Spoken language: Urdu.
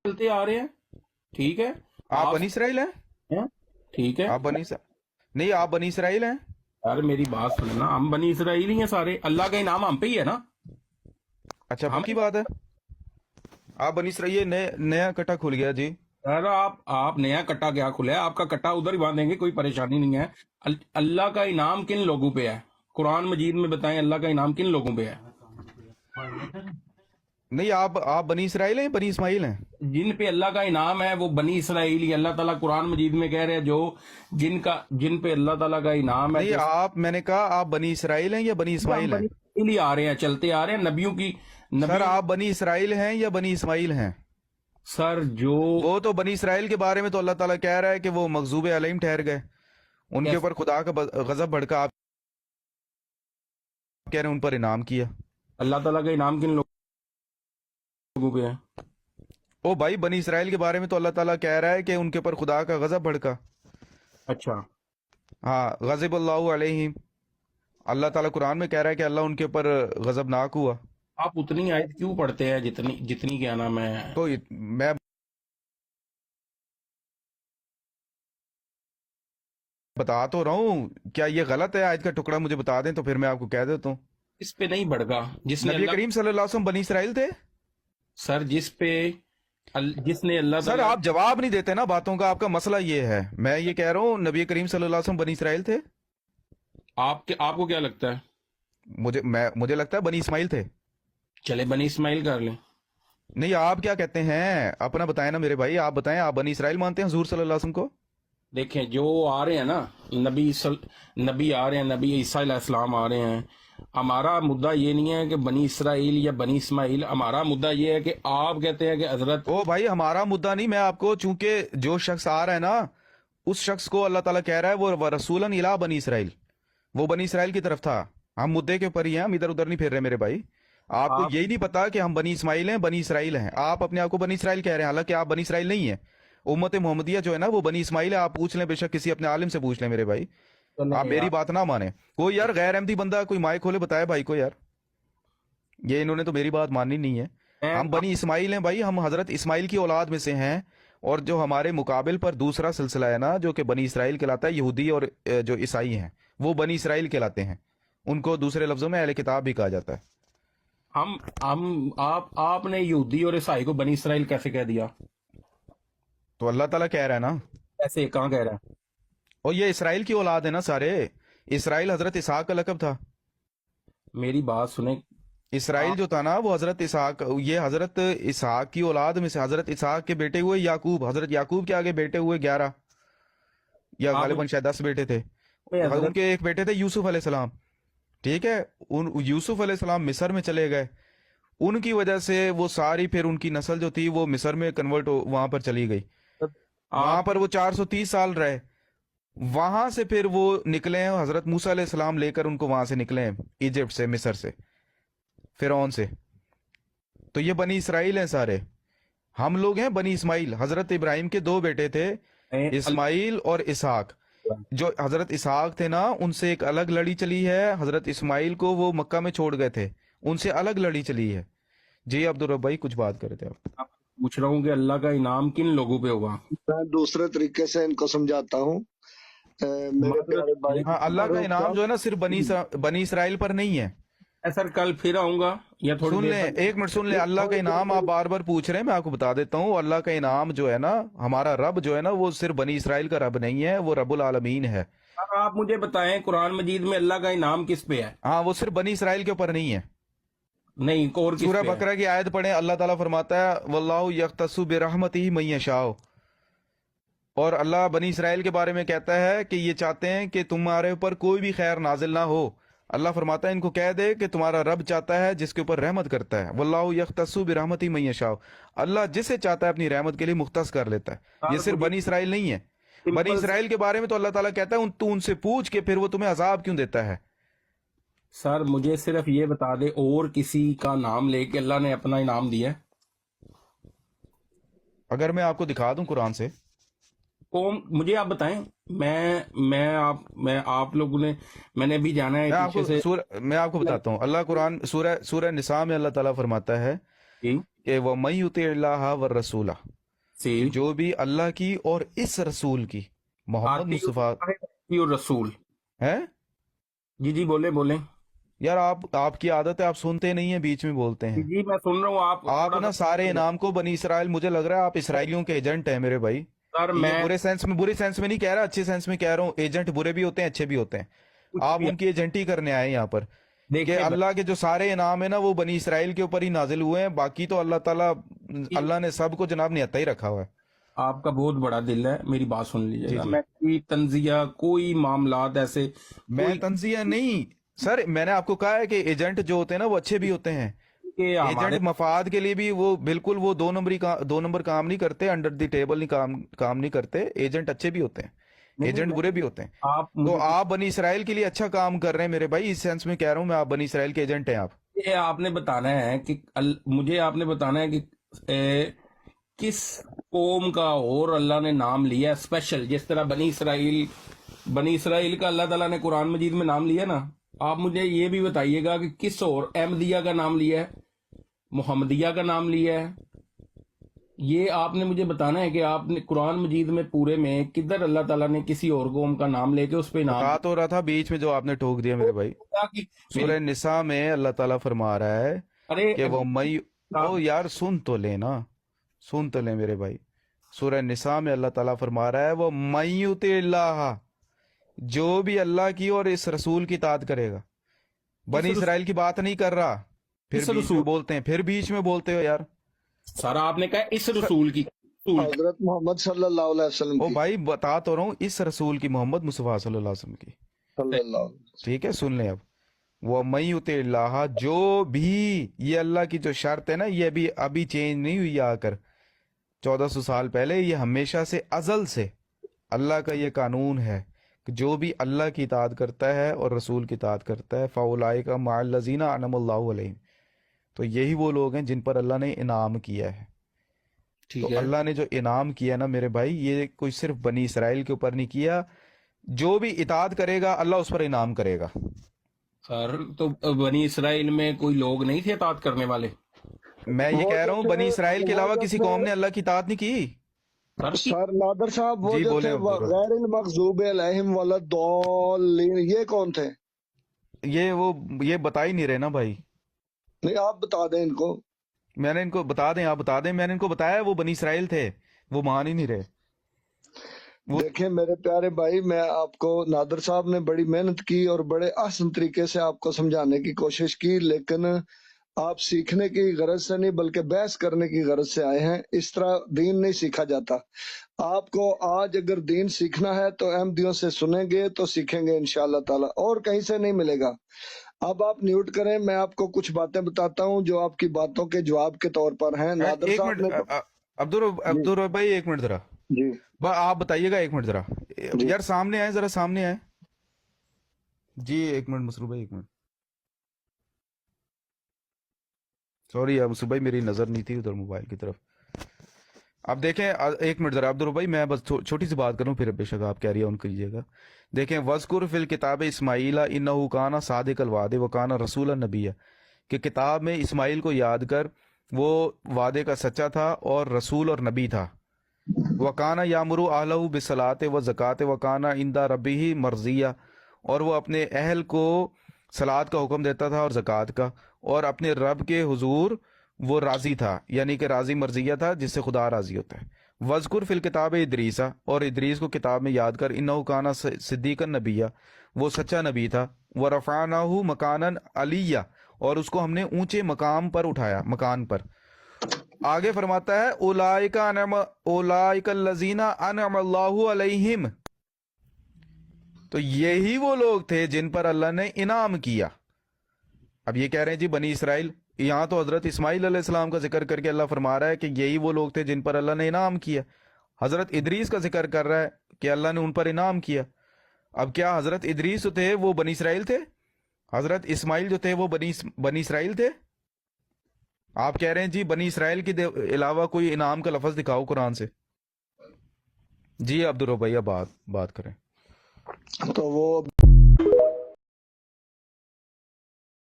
چلتے آ رہے ہیں، ٹھیک ہے، آپ آپ بنی اسرائیل ہیں؟ ہیں، ٹھیک ہے، آپ نہیں، آپ بنی اسرائیل ہیں؟ یار میری بات سننا، ہم بنی اسرائیل ہی ہیں سارے، اللہ کا انعام ہم پہ ہی ہے نا، اچھا، ہمیں پکی بات ہے. آپ بنی اسرائیل، یہ نیا کٹا کھل گیا جی. یار آپ نیا کٹا کیا کھلا ہے؟ آپ کا کٹا ادھر ہی باندھیں گے، کوئی پریشانی نہیں ہے. اللہ کا انعام کن لوگوں پہ ہے؟ قرآن مجید میں بتائیں اللہ کا انعام کن لوگوں پہ ہے؟ نہیں، آپ بنی اسرائیل ہیں، بنی اسماعیل ہیں؟ جن پہ اللہ کا انعام ہے وہ بنی اسرائیل. اللہ تعالیٰ قرآن مجید میں کہہ رہے ہیں جو جن پہ اللہ تعالیٰ کا انعام ہے، نہیں، میں نے کہا آپ بنی اسرائیل ہیں یا بنی ہم اسماعیل ہیں؟ بنی اسرائیل ہی آ رہے ہیں، چلتے آ رہے ہیں نبیوں کی. سر، نبیوں آپ بنی اسرائیل ہیں یا بنی اسماعیل ہیں؟ سر جو وہ تو بنی اسرائیل کے بارے میں تو اللہ تعالیٰ کہہ رہا ہے کہ وہ مغضوب علیہم ٹھہر گئے، ان کے اوپر خدا کا غضب بھڑکا. آپ کہہ رہے ہیں ان پر انعام کیا. اللہ تعالیٰ کا انعام کن لوگوں پہ ہے؟ او بھائی، بنی اسرائیل کے بارے میں تو اللہ تعالیٰ کہہ رہا ہے کہ ان کے اوپر خدا کا غضب بھڑکا. اچھا، ہاں، غضب اللہ علیہم. اللہ تعالیٰ قرآن میں کہہ رہا ہے کہ اللہ ان کے اوپر غضبناک ہوا. آپ اتنی آیت کیوں پڑھتے ہیں جتنی کیا نام ہے؟ تو میں بتا تو رہا ہوں، کیا یہ غلط ہے؟ آیت کا ٹکڑا مجھے بتا دیں تو پھر میں آپ کو کہہ دیتا ہوں. اس پہ نہیں بڑھگا جس نے نبی اللہ کریم صلی اللہ علیہ وسلم بنی اسرائیل تھے؟ سر جس نے اللہ سر، تعالیٰ آپ جواب نہیں دیتے نا باتوں کا، آپ کا مسئلہ یہ ہے. میں یہ کہہ رہا ہوں نبی کریم صلی اللہ علیہ وسلم بنی اسرائیل تھے. آپ کو کیا لگتا ہے؟ مجھے لگتا ہے بنی اسماعیل تھے. چلے بنی اسماعیل کر لیں. نہیں، آپ کیا کہتے ہیں اپنا بتائیں نا میرے بھائی، آپ بتائیں. آپ بنی اسرائیل مانتے ہیں حضور صلی اللہ علیہ وسلم کو؟ دیکھیں جو آ رہے ہیں نا، نبی آ رہے ہیں، نبی عیسیٰ علیہ السلام آ رہے ہیں. ہمارا مدعا یہ نہیں ہے کہ بنی اسرائیل یا بنی اسماعیل، ہمارا مدعا یہ ہے کہ آپ کہتے ہیں کہ حضرت او بھائی، ہمارا مدعا نہیں. میں آپ کو، چونکہ جو شخص آ رہا ہے نا، اس شخص کو اللہ تعالیٰ کہہ رہا ہے وہ رسولاً الی بنی اسرائیل، وہ بنی اسرائیل کی طرف تھا. ہم مدعے کے اوپر ہی ہیں، ہم ادھر ادھر نہیں پھر رہے میرے بھائی. آپ کو آپ یہی نہیں پتا کہ ہم بنی اسماعیل ہیں، بنی اسرائیل ہیں. آپ اپنے آپ کو بنی اسرائیل کہہ رہے ہیں، حالانکہ آپ بنی اسرائیل نہیں ہیں. امت محمدیہ جو ہے نا وہ بنی اسماعیل ہے. آپ پوچھ لیں، بے شک کسی اپنے عالم سے پوچھ لیں میرے بھائی. آپ چلیں میری بات نہ مانیں. کوئی یار غیر احمدی بندہ کوئی مائک کھولے بتائے بھائی کو یار. یہ انہوں نے تو میری بات ماننی نہیں ہے. میں ہم بنی اسماعیل ہیں بھائی، ہم حضرت اسماعیل کی اولاد میں سے ہیں. اور جو ہمارے مقابل پر دوسرا سلسلہ ہے نا جو کہ بنی اسرائیل کہلاتا ہے، یہودی اور جو عیسائی ہیں وہ بنی اسرائیل کہلاتے ہیں. ان کو دوسرے لفظوں میں اہل کتاب بھی کہا جاتا ہے. آپ نے یہودی اور عیسائی کو بنی اسرائیل کیسے کہہ دیا؟ تو اللہ تعالیٰ کہہ رہا ہے نا. ایسے کہاں کہہ رہا ہے؟ اور یہ اسرائیل کی اولاد ہے نا سارے. اسرائیل حضرت اسحاق کا لقب تھا. میری بات سنیں. اسرائیل جو تھا نا وہ حضرت اسحاق، یہ حضرت اسحاق کی اولاد میں سے. حضرت اسحاق کے بیٹے ہوئے یعقوب، حضرت یعقوب کے آگے بیٹے ہوئے 11 یا آپ غالباً شاید 10 بیٹے تھے. ان حضرت کے ایک بیٹے تھے یوسف علیہ السلام. ٹھیک ہے، یوسف علیہ السلام مصر میں چلے گئے. ان کی وجہ سے وہ ساری پھر ان کی نسل جو تھی وہ مصر میں کنورٹ وہاں پر چلی گئی. وہاں آپ پر وہ 430 سال رہے. وہاں سے پھر وہ نکلے ہیں، حضرت موسیٰ علیہ السلام لے کر ان کو وہاں سے نکلے ہیں، ایجپٹ سے، مصر سے، فرعون سے. تو یہ بنی اسرائیل ہیں سارے. ہم لوگ ہیں بنی اسماعیل. حضرت ابراہیم کے 2 بیٹے تھے، اسماعیل اور اسحاق. جو حضرت اسحاق تھے نا ان سے ایک الگ لڑی چلی ہے. حضرت اسماعیل کو وہ مکہ میں چھوڑ گئے تھے، ان سے الگ لڑی چلی ہے. جی عبدالرب بھائی کچھ بات کر رہے تھے آپ. آپ پوچھ رہا ہوں کہ اللہ کا انعام کن لوگوں پہ ہوگا؟ میں دوسرے طریقے سے ان کو سمجھاتا ہوں. میرے معذرت پیارے بھائی، ہاں، اللہ کا فاروق انعام صاحب، جو ہے نا صرف بنی اسرائیل پر نہیں ہے. سر کل پھر آؤں گا یا تھوڑی سن دیر لیں، بعد؟ ایک منٹ سن لیں. اللہ کا انعام آپ بار بار پوچھ رہے ہیں، میں آپ کو بتا دیتا ہوں. اللہ کا انعام جو ہے نا، ہمارا رب جو ہے نا وہ صرف بنی اسرائیل کا رب نہیں ہے، وہ رب العالمین ہے. اب آپ مجھے بتائیں قرآن مجید میں اللہ کا انعام کس پہ ہے؟ ہاں، وہ صرف بنی اسرائیل کے اوپر نہیں ہے. نہیں، اور کس سورہ پہ ہے؟ بقرہ کی آیت پڑھیں، اللہ تعالیٰ فرماتا ہے واللہ یختص برحمتہ من یشاء. اور اللہ بنی اسرائیل کے بارے میں کہتا ہے کہ یہ چاہتے ہیں کہ تمہارے اوپر کوئی بھی خیر نازل نہ ہو. اللہ فرماتا ہے ان کو کہہ دے کہ تمہارا رب چاہتا ہے جس کے اوپر رحمت کرتا ہے. واللہ یختص برحمتہ من یشاء. اللہ جسے چاہتا ہے اپنی رحمت کے لیے مختص کر لیتا ہے. یہ سر صرف مجھے بنی اسرائیل نہیں ہے. بنی سمپل اسرائیل کے بارے میں تو اللہ تعالیٰ کہتا ہے تو ان سے پوچھ کہ پھر وہ تمہیں عذاب کیوں دیتا ہے. سر مجھے صرف یہ بتا دے اور کسی کا نام لے کے اللہ نے اپنا انعام دیا ہے؟ اگر میں آپ کو دکھا دوں قرآن سے. قوم مجھے آپ بتائیں. میں آپ لوگوں نے، میں نے بھی جانا ہے پیچھے سے. میں آپ کو بتاتا ہوں. اللہ قرآن سورہ نساء میں اللہ تعالیٰ فرماتا ہے جی کہ وہ میں یطیع اللہ و رسولہ، سی جو بھی اللہ کی اور اس رسول کی محمد مصطفیٰ رسول ہے. جی جی بولیں بولیں. یار آپ کی عادت ہے، آپ سنتے نہیں ہیں، بیچ میں بولتے ہیں. جی میں سن رہا ہوں. آپ تھوڑا نا سا- سارے انعام کو بنی اسرائیل، مجھے لگ رہا ہے آپ اسرائیلیوں کے ایجنٹ ہیں میرے بھائی. سر یہ میں برے سینس میں نہیں کہہ رہا، اچھے سینس میں کہہ رہا ہوں. ایجنٹ برے بھی ہوتے ہیں، اچھے بھی ہوتے ہیں. کچھ آپ بھی- ان کی ایجنٹی کرنے آئے یہاں پر کہ دیکھیں اللہ کے جو سارے انعام ہیں نا وہ بنی اسرائیل کے اوپر ہی نازل ہوئے ہیں. باقی تو اللہ تعالیٰ، اللہ نے سب کو جناب نہتا ہی رکھا ہوا ہے. آپ کا بہت بڑا دل ہے، میری بات سن لیجیے جی گا. جی. میں کوئی تنزیہ، کوئی معاملات ایسے میں کوئی تنزیہ نہیں سر، میں نے آپ کو کہا ہے کہ ایجنٹ جو ہوتے ہیں نا وہ اچھے بھی ہوتے ہیں. کہ ہمارے ایجنٹ مفاد کے لیے بھی وہ بالکل وہ دو نمبر کام نہیں کرتے، انڈر دی ٹیبل کام نہیں کرتے. ایجنٹ اچھے بھی ہوتے ہیں، ایجنٹ برے بھی ہوتے ہیں. آپ تو مجھے آپ بنی اسرائیل کے لیے اچھا کام کر رہے ہیں میرے بھائی، اس سینس میں کہہ رہا ہوں میں، آپ بنی اسرائیل کے ایجنٹ ہیں. آپ نے بتانا ہے کہ مجھے آپ نے بتانا ہے کہ کس قوم کا اور اللہ نے نام لیا اسپیشل، جس طرح بنی اسرائیل کا اللہ تعالیٰ نے قرآن مجید میں نام لیا نا. آپ مجھے یہ بھی بتائیے گا کہ کس اور احمدیہ کا نام لیا ہے، محمدیہ کا نام لیا ہے. یہ آپ نے مجھے بتانا ہے کہ آپ نے قرآن مجید میں پورے میں کدھر اللہ تعالیٰ نے کسی اور قوم کا نام لے کے اس پہ نام بات ہو رہا تھا بیچ میں جو آپ نے ٹوک دیا میرے بھائی. سورہ نساء میں اللہ تعالیٰ فرما رہا ہے ارے کہ وہ یار سن تو لیں میرے بھائی. سورہ نساء میں اللہ تعالیٰ فرما رہا ہے وہ من یطع اللہ، جو بھی اللہ کی اور اس رسول کی اطاعت کرے گا. بنی اسرائیل کی بات نہیں کر رہا. پھر بیچ میں بولتے ہو یار. سارا آپ نے کہا اس رسول کی حضرت محمد صلی اللہ علیہ وسلم او کی، بھائی بتا تو رہا ہوں، اس رسول کی، محمد مصطفیٰ صلی اللہ علیہ وسلم کی. صلی اللہ علیہ وسلم. ٹھیک ہے، سن لیں اب. وہ من یطع اللہ، جو بھی، یہ اللہ کی جو شرط ہے نا، یہ بھی ابھی چینج نہیں ہوئی آ کر 1400 سال پہلے، یہ ہمیشہ سے ازل سے اللہ کا یہ قانون ہے کہ جو بھی اللہ کی اطاعت کرتا ہے اور رسول کی اطاعت کرتا ہے فَأُولَٰئِکَ مَعَ الَّذِينَ أَنْعَمَ اللَّهُ عَلَيْهِمْ. تو یہی وہ لوگ ہیں جن پر اللہ نے انعام کیا ہے. تو اللہ نے جو انعام کیا نا میرے بھائی، یہ کوئی صرف بنی اسرائیل کے اوپر نہیں کیا. جو بھی اطاعت کرے گا اللہ اس پر انعام کرے گا. سر تو بنی اسرائیل میں کوئی لوگ نہیں تھے اطاعت کرنے والے؟ میں یہ وہ کہہ رہا ہوں جو بنی تھے، اسرائیل کے وہ علاوہ جو کسی تھے، قوم نے اللہ کی اطاعت نہیں کی. سر نادر صاحب وہ جی جو بولیں تھے عبدالرحمن. غیر المغضوب علیہم ولا الضالین، یہ کون تھے؟ یہ بتا ہی نہیں رہے نا بھائی. نہیں آپ بتا دیں ان کو. میں نے ان کو بتا دیں، آپ بتا دیں. میں نے ان کو بتایا وہ بنی اسرائیل تھے، وہ مان ہی نہیں رہے. دیکھیں میرے پیارے بھائی، میں آپ کو، نادر صاحب نے بڑی محنت کی اور بڑے احسن طریقے سے آپ کو سمجھانے کی کوشش کی، لیکن آپ سیکھنے کی غرض سے نہیں بلکہ بحث کرنے کی غرض سے آئے ہیں. اس طرح دین نہیں سیکھا جاتا. آپ کو آج اگر دین سیکھنا ہے تو احمدیوں سے سنیں گے تو سیکھیں گے انشاءاللہ تعالی، اور کہیں سے نہیں ملے گا. اب آپ میوٹ کریں، میں آپ کو کچھ باتیں بتاتا ہوں جو آپ کی باتوں کے جواب کے طور پر ہیں. نادر ایک صاحب منٹ نے عبدالرحمن بھائی، ایک منٹ ذرا جی آپ بتائیے گا. ایک منٹ ذرا یار سامنے آئے، ذرا سامنے آئے. جی ایک منٹ مسرور بھائی، ایک منٹ. سوری مسرور بھائی، میری نظر نہیں تھی ادھر موبائل کی طرف. اب دیکھیں ایک منٹ ذرا عبدالرحمن بھائی، میں بس چھوٹی سی بات کروں، پھر بے شک آپ کہہ رہی ہے ان کیجیے گا. دیکھیں وَذْكُرْ فِي الْكِتَابِ اسماعیل إِنَّهُ كَانَ صَادِقَ الْوَعْدِ وَكَانَ رَسُولًا نَبِيًّا، کہ کتاب میں اسماعیل کو یاد کر، وہ وعدے کا سچا تھا اور رسول اور نبی تھا. وَكَانَ يَأْمُرُ أَهْلَهُ بِالصَّلَاةِ وَالزَّكَاةِ وَكَانَ عِندَ رَبِّهِ مَرْضِيًّا، اور وہ اپنے اہل کو صلاۃ کا حکم دیتا تھا اور زکوٰۃ کا، اور اپنے رب کے حضور وہ راضی تھا، یعنی کہ راضی مرضیہ تھا جس سے خدا راضی ہوتا ہے. وذکر فی الکتاب ادریسا، اور ادریس کو کتاب میں یاد کر، انہ کانا صدیقا نبیہ، وہ سچا نبی تھا. ورفعناہ مکانا علیہ، اور اس کو ہم نے اونچے مقام پر اٹھایا، مکان پر. آگے فرماتا ہے اولئک الذین انعم اللہ علیہم، تو یہی وہ لوگ تھے جن پر اللہ نے انعام کیا. اب یہ کہہ رہے ہیں جی بنی اسرائیل، یہاں تو حضرت اسماعیل علیہ السلام کا ذکر کر کے اللہ فرما رہا ہے کہ یہی وہ لوگ تھے جن پر اللہ نے انعام کیا. حضرت ادریس کا ذکر کر رہا ہے کہ اللہ نے ان پر انعام کیا. اب کیا حضرت ادریس جو تھے وہ بنی اسرائیل تھے؟ حضرت اسماعیل جو تھے وہ بنی اسرائیل تھے؟ آپ کہہ رہے ہیں جی بنی اسرائیل کے علاوہ کوئی انعام کا لفظ دکھاؤ قرآن سے. جی عبدالرحمن بھائی اب بات کریں. تو وہ